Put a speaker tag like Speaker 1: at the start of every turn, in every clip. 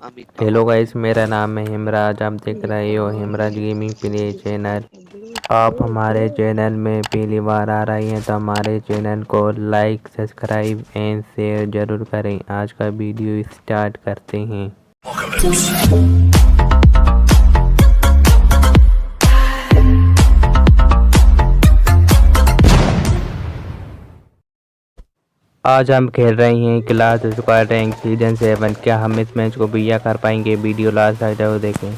Speaker 1: Amit
Speaker 2: hello
Speaker 1: Pawar.
Speaker 2: Guys, मेरा नाम है हेमराज। आप देख रहे हो हेमराज गेमिंग प्ले चैनल। आप हमारे चैनल में पहली बार आ रही हैं तो हमारे चैनल को लाइक, सब्सक्राइब एंड शेयर जरूर करें। आज का वीडियो स्टार्ट करते हैं। आज हम खेल रहे हैं क्लास स्क्वाड रैंक सीजन 7। क्या हम इस मैच को बिया कर पाएंगे? वीडियो लास्ट तक जरूर देखें।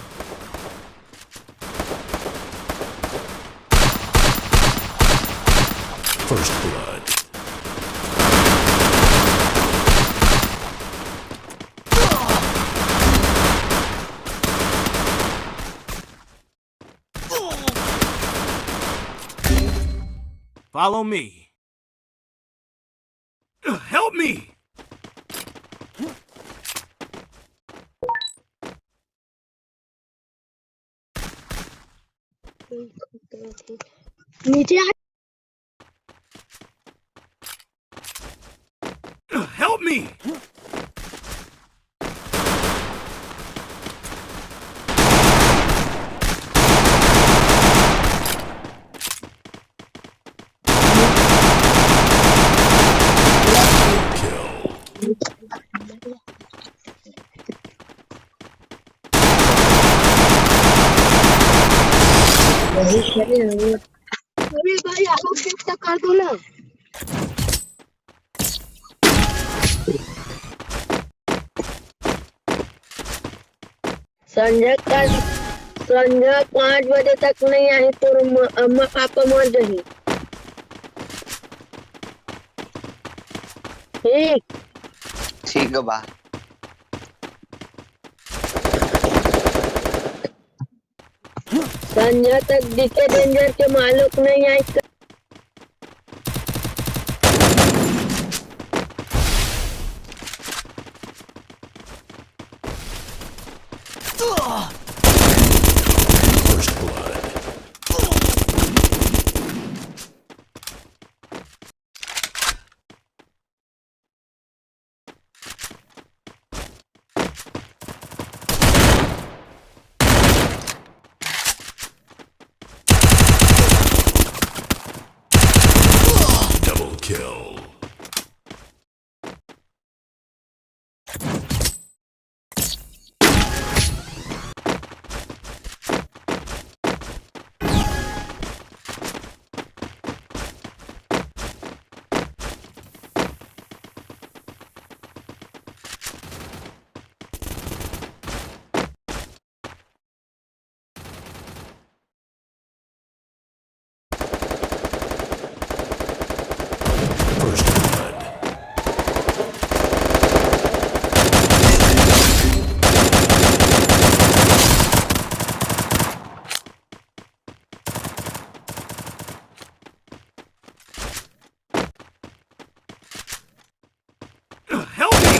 Speaker 3: First blood. Follow me. Help me.
Speaker 4: नीचे
Speaker 3: Help me.
Speaker 4: अरे भाई आप लोग कर दो ना। संजय 5 बजे तक नहीं आई तो अम्मा पापा मर जाही। ठीक
Speaker 1: ठीक है बा।
Speaker 4: संजय तक दिखे डेंजर के मालूम नहीं आई।
Speaker 3: First blood. Double kill. First blood. Help me.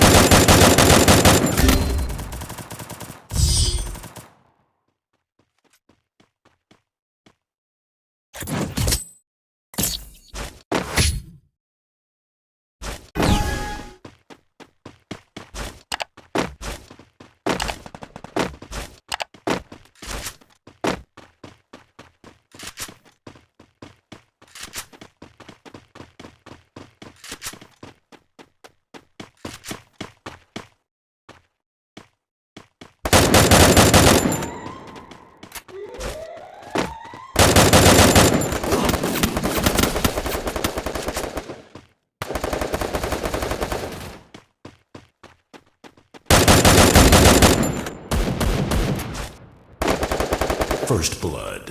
Speaker 3: First blood.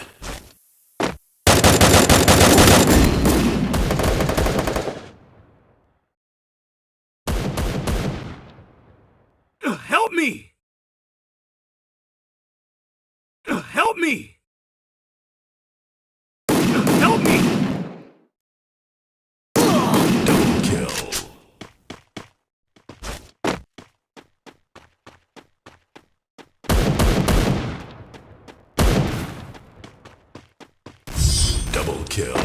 Speaker 3: Help me. Help me. Help me. Double kill. Double kill.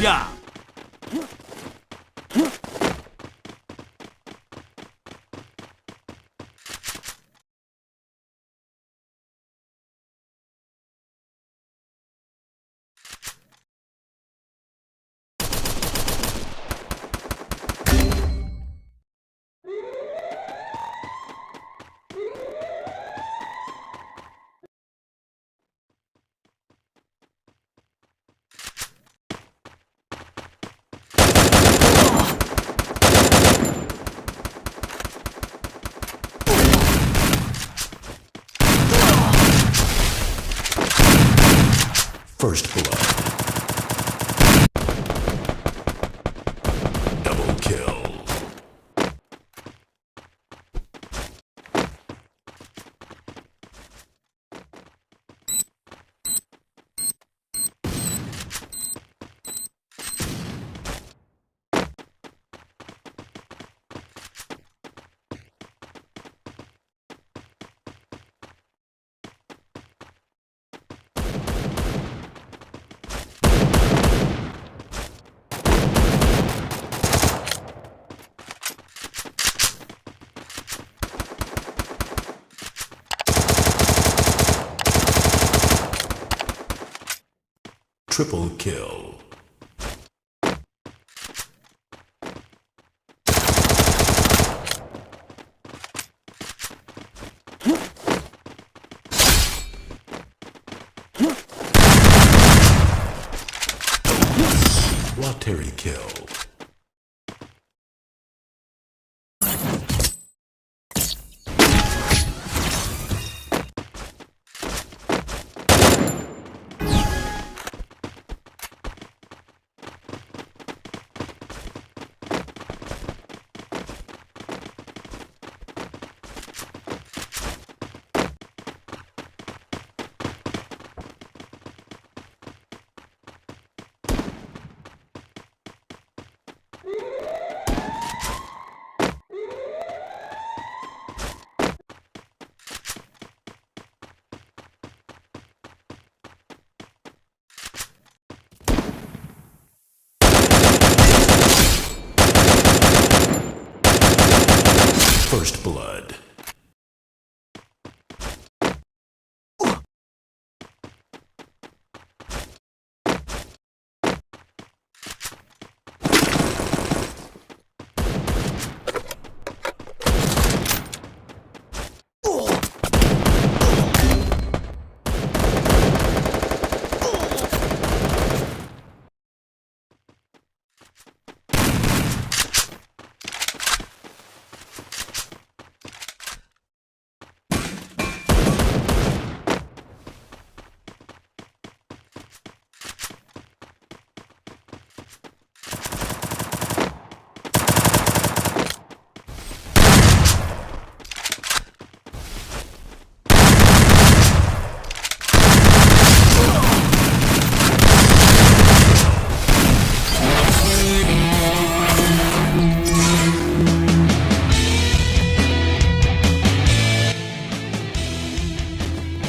Speaker 3: job. First blood. Double kill. Triple kill. Lottery kill. First blood.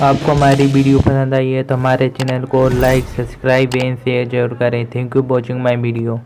Speaker 2: आपको हमारी video पसंद आई है तो हमारे channel को like, subscribe and share जरूर करें। Thank you for watching my video.